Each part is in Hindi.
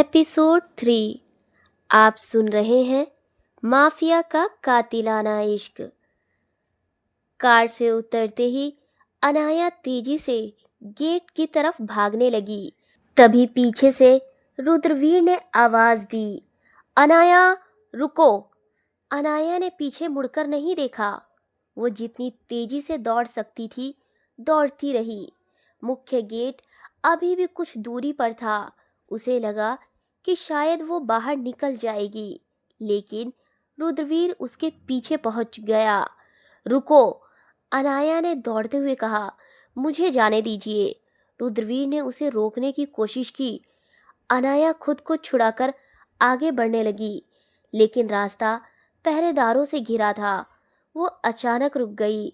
एपिसोड 3। आप सुन रहे हैं माफिया का कातिलाना इश्क। कार से उतरते ही अनाया तेजी से गेट की तरफ भागने लगी। तभी पीछे से रुद्रवीर ने आवाज दी, अनाया रुको। अनाया ने पीछे मुड़कर नहीं देखा। वो जितनी तेजी से दौड़ सकती थी दौड़ती रही। मुख्य गेट अभी भी कुछ दूरी पर था। उसे लगा कि शायद वो बाहर निकल जाएगी, लेकिन रुद्रवीर उसके पीछे पहुंच गया। रुको, अनाया ने दौड़ते हुए कहा, मुझे जाने दीजिए। रुद्रवीर ने उसे रोकने की कोशिश की। अनाया खुद को छुड़ाकर आगे बढ़ने लगी, लेकिन रास्ता पहरेदारों से घिरा था। वो अचानक रुक गई।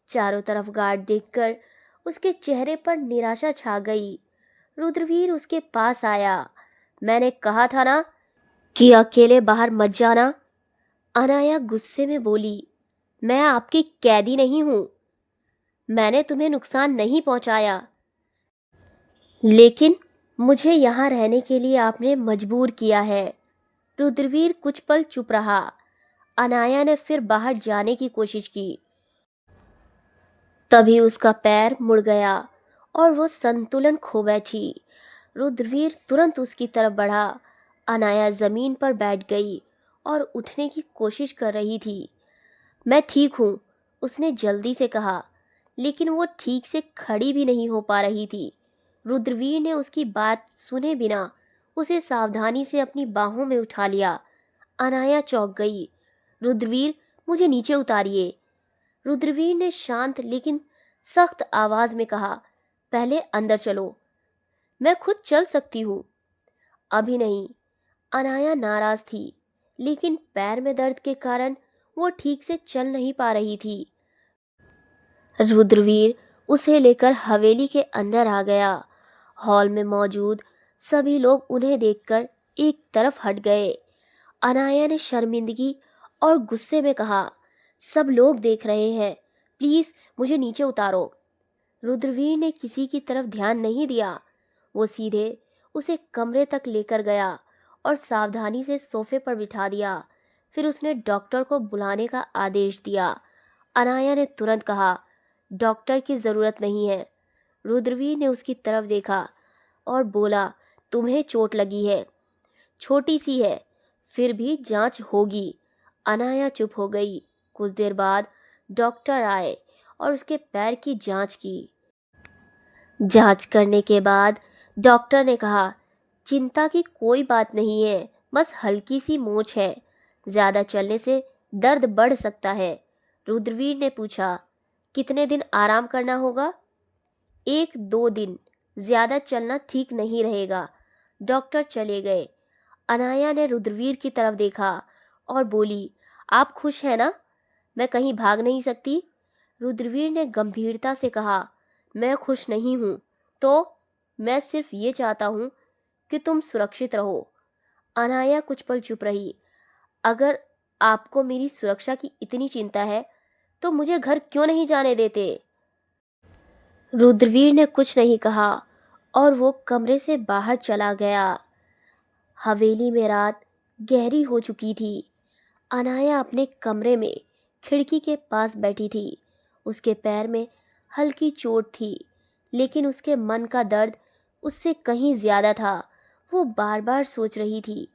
चारों तरफ गार्ड देखकर उसके चेहरे पर निराशा छा गई। रुद्रवीर उसके पास आया। मैंने कहा था ना कि अकेले बाहर मत जाना। अनाया गुस्से में बोली, मैं आपकी कैदी नहीं हूं। मैंने तुम्हें नुकसान नहीं पहुंचाया, लेकिन मुझे यहाँ रहने के लिए आपने मजबूर किया है। रुद्रवीर कुछ पल चुप रहा। अनाया ने फिर बाहर जाने की कोशिश की। तभी उसका पैर मुड़ गया और वो संतुलन खो बैठी। रुद्रवीर तुरंत उसकी तरफ बढ़ा। अनाया जमीन पर बैठ गई और उठने की कोशिश कर रही थी। मैं ठीक हूँ, उसने जल्दी से कहा, लेकिन वो ठीक से खड़ी भी नहीं हो पा रही थी। रुद्रवीर ने उसकी बात सुने बिना उसे सावधानी से अपनी बाहों में उठा लिया। अनाया चौंक गई। रुद्रवीर, मुझे नीचे उतारिए। रुद्रवीर ने शांत लेकिन सख्त आवाज में कहा, पहले अंदर चलो, मैं खुद चल सकती हूँ। अभी नहीं। अनाया नाराज थी, लेकिन पैर में दर्द के कारण वो ठीक से चल नहीं पा रही थी। रुद्रवीर उसे लेकर हवेली के अंदर आ गया। हॉल में मौजूद सभी लोग उन्हें देखकर एक तरफ हट गए। अनाया ने शर्मिंदगी और गुस्से में कहा, सब लोग देख रहे हैं, प्लीज मुझे नीचे उतारो। रुद्रवीर ने किसी की तरफ ध्यान नहीं दिया। वो सीधे उसे कमरे तक लेकर गया और सावधानी से सोफे पर बिठा दिया। फिर उसने डॉक्टर को बुलाने का आदेश दिया। अनाया ने तुरंत कहा, डॉक्टर की ज़रूरत नहीं है। रुद्रवीर ने उसकी तरफ देखा और बोला, तुम्हें चोट लगी है, छोटी सी है, फिर भी जांच होगी। अनाया चुप हो गई। कुछ देर बाद डॉक्टर आए और उसके पैर की जांच की। जांच करने के बाद डॉक्टर ने कहा, चिंता की कोई बात नहीं है, बस हल्की सी मोच है, ज़्यादा चलने से दर्द बढ़ सकता है। रुद्रवीर ने पूछा, कितने दिन आराम करना होगा? 1-2 दिन, ज़्यादा चलना ठीक नहीं रहेगा। डॉक्टर चले गए। अनाया ने रुद्रवीर की तरफ देखा और बोली, आप खुश हैं ना? मैं कहीं भाग नहीं सकती। रुद्रवीर ने गंभीरता से कहा, मैं खुश नहीं हूँ, तो मैं सिर्फ ये चाहता हूँ कि तुम सुरक्षित रहो। अनाया कुछ पल चुप रही। अगर आपको मेरी सुरक्षा की इतनी चिंता है तो मुझे घर क्यों नहीं जाने देते? रुद्रवीर ने कुछ नहीं कहा और वो कमरे से बाहर चला गया। हवेली में रात गहरी हो चुकी थी। अनाया अपने कमरे में खिड़की के पास बैठी थी। उसके पैर में हल्की चोट थी, लेकिन उसके मन का दर्द उससे कहीं ज़्यादा था। वो बार बार सोच रही थी,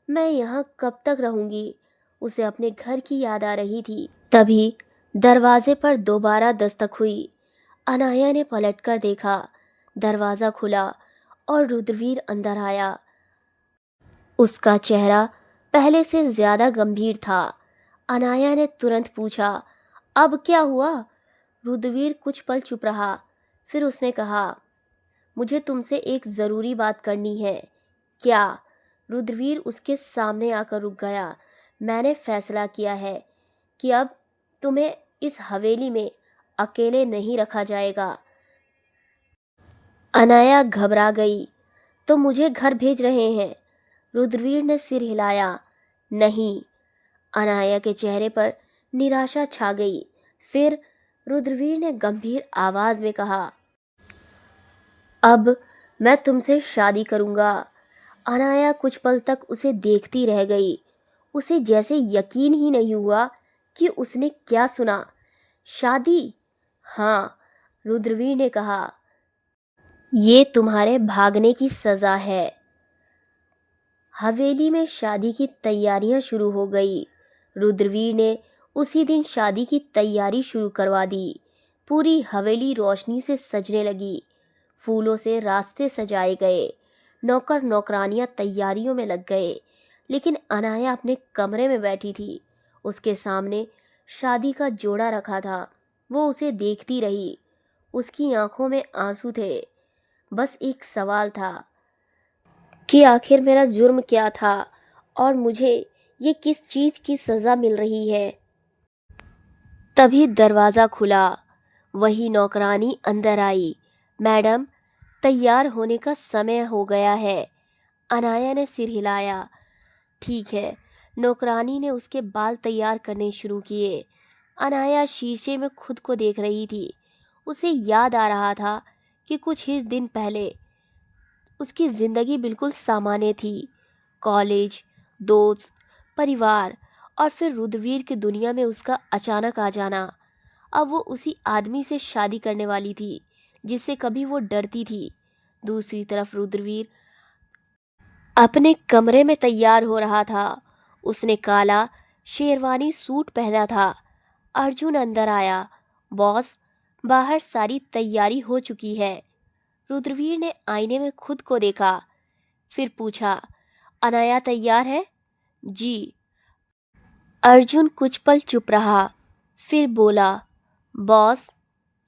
मैं यहाँ कब तक रहूँगी। उसे अपने घर की याद आ रही थी। तभी दरवाजे पर दोबारा दस्तक हुई। अनाया ने पलटकर देखा। दरवाज़ा खुला और रुद्रवीर अंदर आया। उसका चेहरा पहले से ज़्यादा गंभीर था। अनाया ने तुरंत पूछा, अब क्या हुआ? रुद्रवीर कुछ पल चुप रहा। फिर उसने कहा, मुझे तुमसे एक ज़रूरी बात करनी है। क्या? रुद्रवीर उसके सामने आकर रुक गया। मैंने फैसला किया है कि अब तुम्हें इस हवेली में अकेले नहीं रखा जाएगा। अनाया घबरा गई। तो मुझे घर भेज रहे हैं? रुद्रवीर ने सिर हिलाया। नहीं। अनाया के चेहरे पर निराशा छा गई। फिर रुद्रवीर ने गंभीर आवाज में कहा, अब मैं तुमसे शादी करूंगा। अनाया कुछ पल तक उसे देखती रह गई। उसे जैसे यकीन ही नहीं हुआ कि उसने क्या सुना। शादी? हाँ, रुद्रवीर ने कहा। ये तुम्हारे भागने की सजा है। हवेली में शादी की तैयारियां शुरू हो गई। रुद्रवीर ने उसी दिन शादी की तैयारी शुरू करवा दी। पूरी हवेली रोशनी से सजने लगी। फूलों से रास्ते सजाए गए। नौकर नौकरानियां तैयारियों में लग गए। लेकिन अनाया अपने कमरे में बैठी थी। उसके सामने शादी का जोड़ा रखा था। वो उसे देखती रही। उसकी आंखों में आंसू थे। बस एक सवाल था कि आखिर मेरा जुर्म क्या था और मुझे ये किस चीज़ की सज़ा मिल रही है। तभी दरवाज़ा खुला। वही नौकरानी अंदर आई। मैडम, तैयार होने का समय हो गया है। अनाया ने सिर हिलाया। ठीक है। नौकरानी ने उसके बाल तैयार करने शुरू किए। अनाया शीशे में खुद को देख रही थी। उसे याद आ रहा था कि कुछ ही दिन पहले उसकी ज़िंदगी बिल्कुल सामान्य थी। कॉलेज, दोस्त, परिवार और फिर रुद्रवीर की दुनिया में उसका अचानक आ जाना। अब वो उसी आदमी से शादी करने वाली थी जिससे कभी वो डरती थी। दूसरी तरफ रुद्रवीर अपने कमरे में तैयार हो रहा था। उसने काला शेरवानी सूट पहना था। अर्जुन अंदर आया। बॉस, बाहर सारी तैयारी हो चुकी है। रुद्रवीर ने आईने में खुद को देखा। फिर पूछा, अनाया तैयार है? जी। अर्जुन कुछ पल चुप रहा। फिर बोला, बॉस,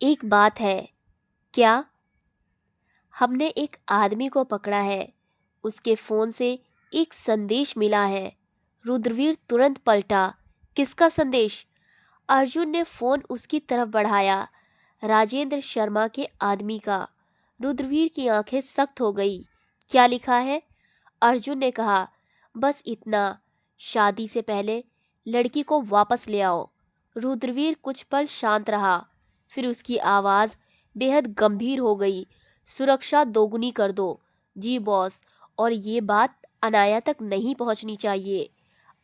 एक बात है। क्या? हमने एक आदमी को पकड़ा है। उसके फ़ोन से एक संदेश मिला है। रुद्रवीर तुरंत पलटा। किसका संदेश? अर्जुन ने फ़ोन उसकी तरफ बढ़ाया। राजेंद्र शर्मा के आदमी का। रुद्रवीर की आंखें सख्त हो गई। क्या लिखा है? अर्जुन ने कहा, बस इतना, शादी से पहले लड़की को वापस ले आओ। रुद्रवीर कुछ पल शांत रहा। फिर उसकी आवाज़ बेहद गंभीर हो गई। सुरक्षा दोगुनी कर दो। जी बॉस, और ये बात अनाया तक नहीं पहुंचनी चाहिए।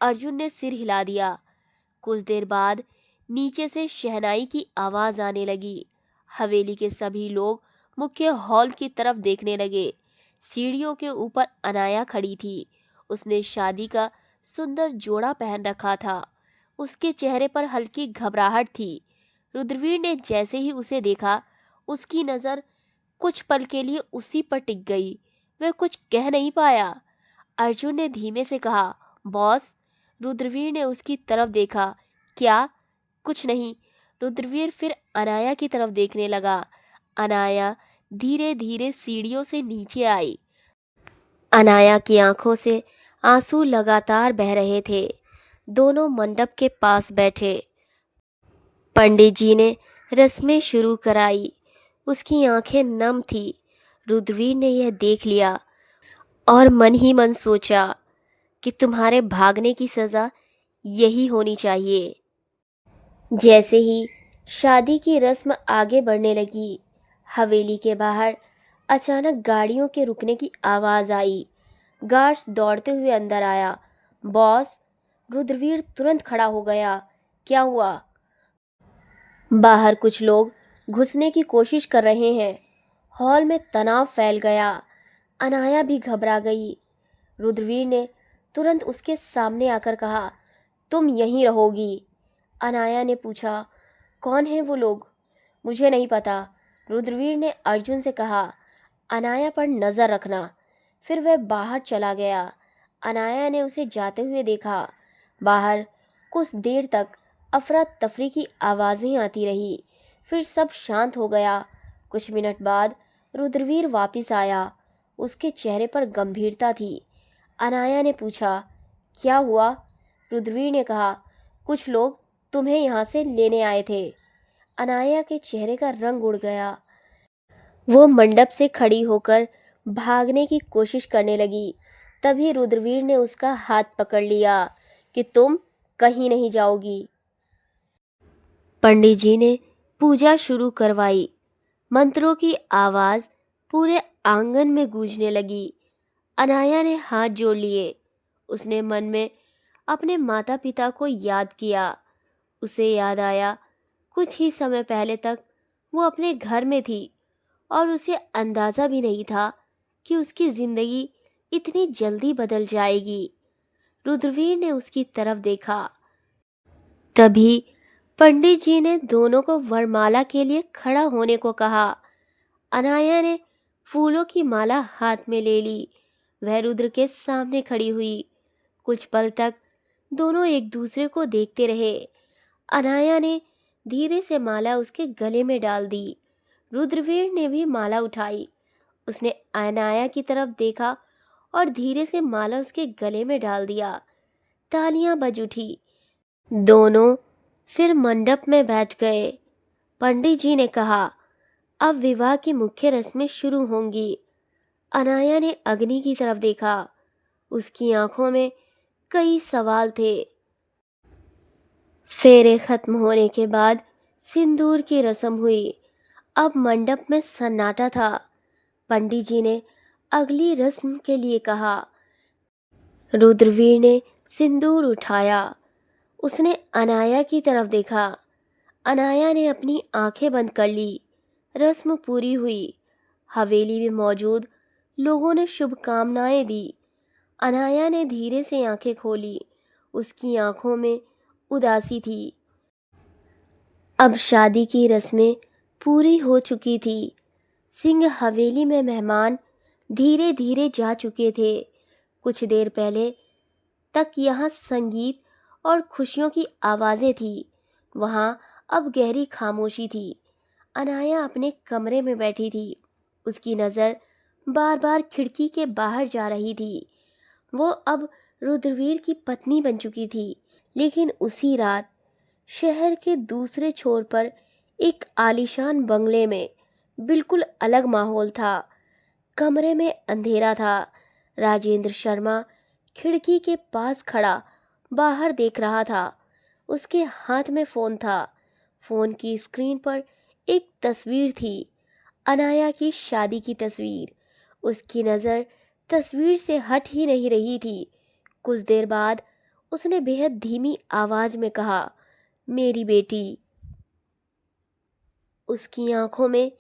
अर्जुन ने सिर हिला दिया। कुछ देर बाद नीचे से शहनाई की आवाज़ आने लगी। हवेली के सभी लोग मुख्य हॉल की तरफ देखने लगे। सीढ़ियों के ऊपर अनाया खड़ी थी। उसने शादी का सुंदर जोड़ा पहन रखा था। उसके चेहरे पर हल्की घबराहट थी। रुद्रवीर ने जैसे ही उसे देखा, उसकी नज़र कुछ पल के लिए उसी पर टिक गई। वह कुछ कह नहीं पाया। अर्जुन ने धीमे से कहा, बॉस। रुद्रवीर ने उसकी तरफ देखा। क्या? कुछ नहीं। रुद्रवीर फिर अनाया की तरफ देखने लगा। अनाया धीरे धीरे सीढ़ियों से नीचे आई। अनाया की आंखों से आंसू लगातार बह रहे थे। दोनों मंडप के पास बैठे। पंडित जी ने रस्में शुरू कराई। उसकी आंखें नम थी। रुद्रवीर ने यह देख लिया और मन ही मन सोचा कि तुम्हारे भागने की सज़ा यही होनी चाहिए। जैसे ही शादी की रस्म आगे बढ़ने लगी, हवेली के बाहर अचानक गाड़ियों के रुकने की आवाज़ आई। गार्ड्स दौड़ते हुए अंदर आया। बॉस। रुद्रवीर तुरंत खड़ा हो गया। क्या हुआ? बाहर कुछ लोग घुसने की कोशिश कर रहे हैं। हॉल में तनाव फैल गया। अनाया भी घबरा गई। रुद्रवीर ने तुरंत उसके सामने आकर कहा, तुम यहीं रहोगी। अनाया ने पूछा, कौन है वो लोग? मुझे नहीं पता। रुद्रवीर ने अर्जुन से कहा, अनाया पर नज़र रखना। फिर वह बाहर चला गया। अनाया ने उसे जाते हुए देखा। बाहर कुछ देर तक अफरा तफरी की आवाज़ें आती रही। फिर सब शांत हो गया। कुछ मिनट बाद रुद्रवीर वापस आया। उसके चेहरे पर गंभीरता थी। अनाया ने पूछा, क्या हुआ? रुद्रवीर ने कहा, कुछ लोग तुम्हें यहाँ से लेने आए थे। अनाया के चेहरे का रंग उड़ गया। वो मंडप से खड़ी होकर भागने की कोशिश करने लगी। तभी रुद्रवीर ने उसका हाथ पकड़ लिया कि तुम कहीं नहीं जाओगी। पंडित जी ने पूजा शुरू करवाई। मंत्रों की आवाज़ पूरे आंगन में गूंजने लगी। अनाया ने हाथ जोड़ लिए। उसने मन में अपने माता पिता को याद किया। उसे याद आया कुछ ही समय पहले तक वो अपने घर में थी और उसे अंदाज़ा भी नहीं था कि उसकी जिंदगी इतनी जल्दी बदल जाएगी। रुद्रवीर ने उसकी तरफ देखा। तभी पंडित जी ने दोनों को वरमाला के लिए खड़ा होने को कहा। अनाया ने फूलों की माला हाथ में ले ली। वह रुद्र के सामने खड़ी हुई। कुछ पल तक दोनों एक दूसरे को देखते रहे। अनाया ने धीरे से माला उसके गले में डाल दी। रुद्रवीर ने भी माला उठाई। उसने अनाया की तरफ देखा और धीरे से माला उसके गले में डाल दिया। तालियां बज उठी। दोनों फिर मंडप में बैठ गए। पंडित जी ने कहा, अब विवाह की मुख्य रस्में शुरू होंगी। अनाया ने अग्नि की तरफ देखा। उसकी आंखों में कई सवाल थे। फेरे खत्म होने के बाद सिंदूर की रस्म हुई। अब मंडप में सन्नाटा था। पंडित जी ने अगली रस्म के लिए कहा। रुद्रवीर ने सिंदूर उठाया। उसने अनाया की तरफ देखा। अनाया ने अपनी आंखें बंद कर ली। रस्म पूरी हुई। हवेली में मौजूद लोगों ने शुभकामनाएं दी। अनाया ने धीरे से आंखें खोली। उसकी आंखों में उदासी थी। अब शादी की रस्में पूरी हो चुकी थी। सिंह हवेली में मेहमान धीरे धीरे जा चुके थे। कुछ देर पहले तक यहाँ संगीत और खुशियों की आवाज़ें थी। वहाँ अब गहरी खामोशी थी। अनाया अपने कमरे में बैठी थी। उसकी नज़र बार बार खिड़की के बाहर जा रही थी। वो अब रुद्रवीर की पत्नी बन चुकी थी। लेकिन उसी रात शहर के दूसरे छोर पर एक आलीशान बंगले में बिल्कुल अलग माहौल था। कमरे में अंधेरा था। राजेंद्र शर्मा खिड़की के पास खड़ा बाहर देख रहा था। उसके हाथ में फ़ोन था। फ़ोन की स्क्रीन पर एक तस्वीर थी, अनाया की शादी की तस्वीर। उसकी नज़र तस्वीर से हट ही नहीं रही थी। कुछ देर बाद उसने बेहद धीमी आवाज़ में कहा, मेरी बेटी। उसकी आंखों में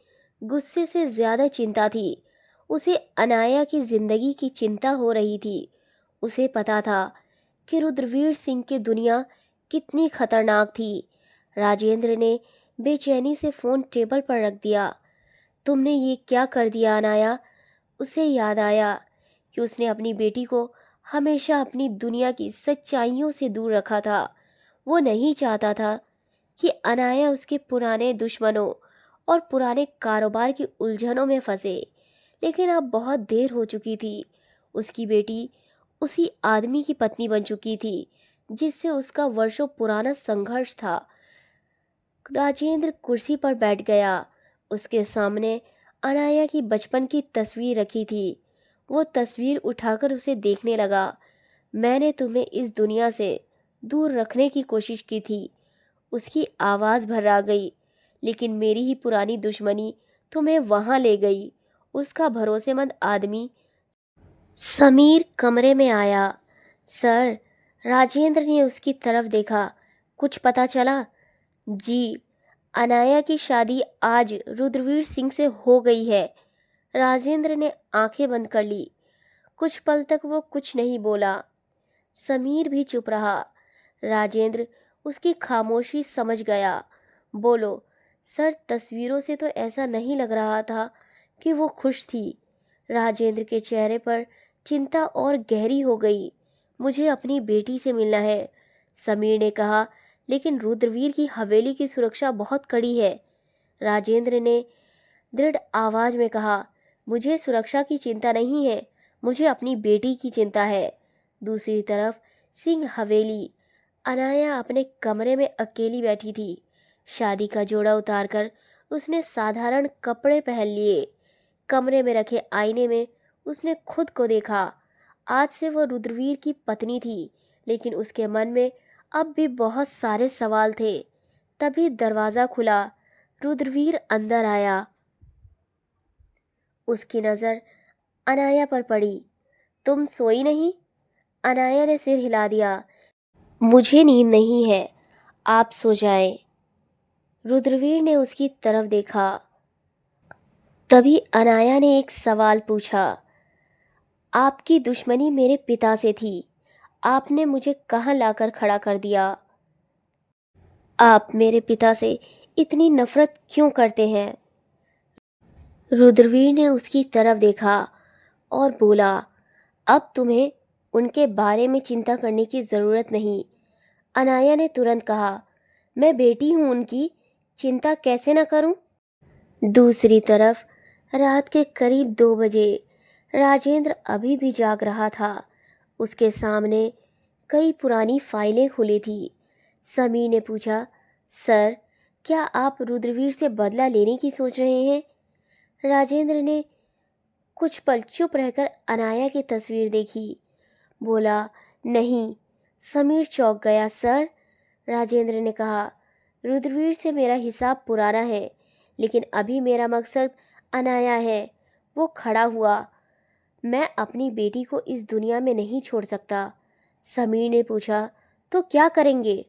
गुस्से से ज़्यादा चिंता थी। उसे अनाया की ज़िंदगी की चिंता हो रही थी। उसे पता था कि रुद्रवीर सिंह की दुनिया कितनी खतरनाक थी। राजेंद्र ने बेचैनी से फ़ोन टेबल पर रख दिया। तुमने ये क्या कर दिया अनाया? उसे याद आया कि उसने अपनी बेटी को हमेशा अपनी दुनिया की सच्चाइयों से दूर रखा था। वो नहीं चाहता था कि अनाया उसके पुराने दुश्मनों और पुराने कारोबार की उलझनों में फंसे। लेकिन अब बहुत देर हो चुकी थी। उसकी बेटी उसी आदमी की पत्नी बन चुकी थी जिससे उसका वर्षों पुराना संघर्ष था। राजेंद्र कुर्सी पर बैठ गया। उसके सामने अनाया की बचपन की तस्वीर रखी थी। वो तस्वीर उठाकर उसे देखने लगा। मैंने तुम्हें इस दुनिया से दूर रखने की कोशिश की थी। उसकी आवाज़ भर्रा गई। लेकिन मेरी ही पुरानी दुश्मनी तुम्हें वहाँ ले गई। उसका भरोसेमंद आदमी समीर कमरे में आया। सर, राजेंद्र ने उसकी तरफ देखा। कुछ पता चला? जी, अनाया की शादी आज रुद्रवीर सिंह से हो गई है। राजेंद्र ने आंखें बंद कर ली। कुछ पल तक वो कुछ नहीं बोला। समीर भी चुप रहा। राजेंद्र उसकी खामोशी समझ गया। बोलो, सर, तस्वीरों से तो ऐसा नहीं लग रहा था कि वो खुश थी। राजेंद्र के चेहरे पर चिंता और गहरी हो गई। मुझे अपनी बेटी से मिलना है, समीर ने कहा, लेकिन रुद्रवीर की हवेली की सुरक्षा बहुत कड़ी है। राजेंद्र ने दृढ़ आवाज़ में कहा, मुझे सुरक्षा की चिंता नहीं है, मुझे अपनी बेटी की चिंता है। दूसरी तरफ सिंह हवेली। अनाया अपने कमरे में अकेली बैठी थी। शादी का जोड़ा उतारकर उसने साधारण कपड़े पहन लिए। कमरे में रखे आईने में उसने खुद को देखा। आज से वो रुद्रवीर की पत्नी थी, लेकिन उसके मन में अब भी बहुत सारे सवाल थे। तभी दरवाज़ा खुला। रुद्रवीर अंदर आया। उसकी नज़र अनाया पर पड़ी। तुम सोई नहीं? अनाया ने सिर हिला दिया। मुझे नींद नहीं है, आप सो जाएं। रुद्रवीर ने उसकी तरफ देखा। तभी अनाया ने एक सवाल पूछा। आपकी दुश्मनी मेरे पिता से थी, आपने मुझे कहाँ लाकर खड़ा कर दिया? आप मेरे पिता से इतनी नफरत क्यों करते हैं? रुद्रवीर ने उसकी तरफ देखा और बोला, अब तुम्हें उनके बारे में चिंता करने की ज़रूरत नहीं। अनाया ने तुरंत कहा, मैं बेटी हूँ उनकी, चिंता कैसे न करूँ? दूसरी तरफ रात के करीब 2 बजे राजेंद्र अभी भी जाग रहा था। उसके सामने कई पुरानी फाइलें खुली थी। समीर ने पूछा, सर, क्या आप रुद्रवीर से बदला लेने की सोच रहे हैं? राजेंद्र ने कुछ पल चुप रहकर अनाया की तस्वीर देखी। बोला, नहीं। समीर चौंक गया। सर, राजेंद्र ने कहा, रुद्रवीर से मेरा हिसाब पुराना है, लेकिन अभी मेरा मकसद अनाया है। वो खड़ा हुआ। मैं अपनी बेटी को इस दुनिया में नहीं छोड़ सकता। समीर ने पूछा, तो क्या करेंगे?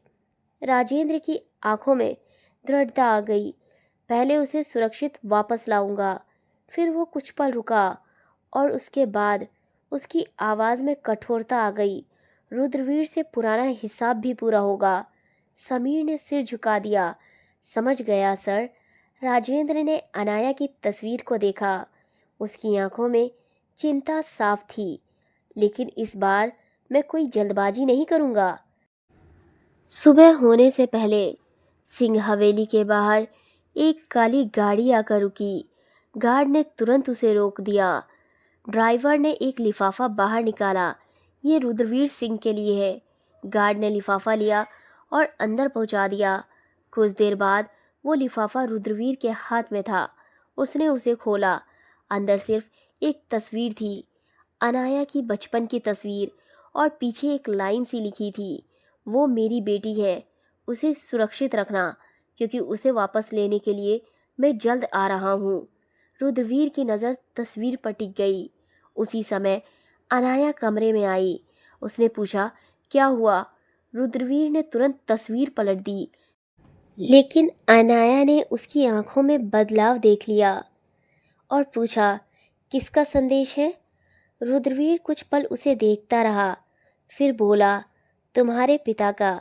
राजेंद्र की आंखों में दृढ़ता आ गई। पहले उसे सुरक्षित वापस लाऊंगा। फिर वो कुछ पल रुका और उसके बाद उसकी आवाज़ में कठोरता आ गई। रुद्रवीर से पुराना हिसाब भी पूरा होगा। समीर ने सिर झुका दिया। समझ गया सर। राजेंद्र ने अनाया की तस्वीर को देखा। उसकी आंखों में चिंता साफ थी, लेकिन इस बार मैं कोई जल्दबाजी नहीं करूंगा। सुबह होने से पहले सिंह हवेली के बाहर एक काली गाड़ी आकर रुकी। गार्ड ने तुरंत उसे रोक दिया। ड्राइवर ने एक लिफाफा बाहर निकाला। ये रुद्रवीर सिंह के लिए है। गार्ड ने लिफाफा लिया और अंदर पहुंचा दिया। कुछ देर बाद वो लिफाफा रुद्रवीर के हाथ में था। उसने उसे खोला। अंदर सिर्फ एक तस्वीर थी, अनाया की बचपन की तस्वीर, और पीछे एक लाइन सी लिखी थी, वो मेरी बेटी है, उसे सुरक्षित रखना, क्योंकि उसे वापस लेने के लिए मैं जल्द आ रहा हूँ। रुद्रवीर की नज़र तस्वीर पर टिक गई। उसी समय अनाया कमरे में आई। उसने पूछा, क्या हुआ? रुद्रवीर ने तुरंत तस्वीर पलट दी, लेकिन अनाया ने उसकी आंखों में बदलाव देख लिया और पूछा, किसका संदेश है? रुद्रवीर कुछ पल उसे देखता रहा, फिर बोला, तुम्हारे पिता का।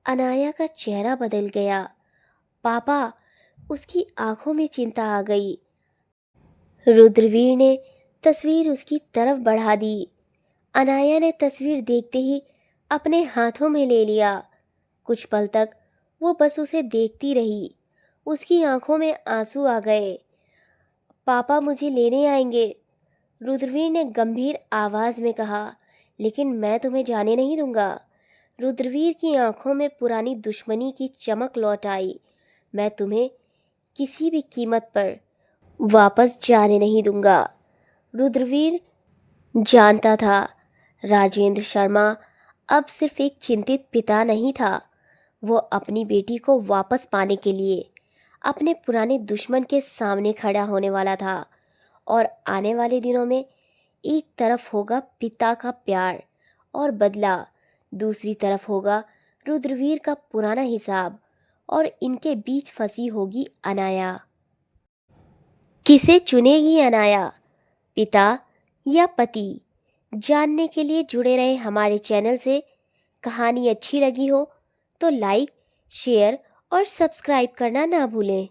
अनाया का चेहरा बदल गया। पापा? उसकी आंखों में चिंता आ गई। रुद्रवीर ने तस्वीर उसकी तरफ बढ़ा दी। अनाया ने तस्वीर देखते ही अपने हाथों में ले लिया। कुछ पल तक वो बस उसे देखती रही। उसकी आंखों में आंसू आ गए। पापा मुझे लेने आएंगे, रुद्रवीर ने गंभीर आवाज़ में कहा, लेकिन मैं तुम्हें जाने नहीं दूंगा। रुद्रवीर की आंखों में पुरानी दुश्मनी की चमक लौट आई। मैं तुम्हें किसी भी कीमत पर वापस जाने नहीं दूंगा। रुद्रवीर जानता था, राजेंद्र शर्मा अब सिर्फ एक चिंतित पिता नहीं था। वो अपनी बेटी को वापस पाने के लिए अपने पुराने दुश्मन के सामने खड़ा होने वाला था। और आने वाले दिनों में एक तरफ होगा पिता का प्यार और बदला, दूसरी तरफ होगा रुद्रवीर का पुराना हिसाब, और इनके बीच फंसी होगी अनाया। किसे चुनेगी अनाया, पिता या पति? जानने के लिए जुड़े रहे हमारे चैनल से। कहानी अच्छी लगी हो तो लाइक, शेयर और सब्सक्राइब करना ना भूलें।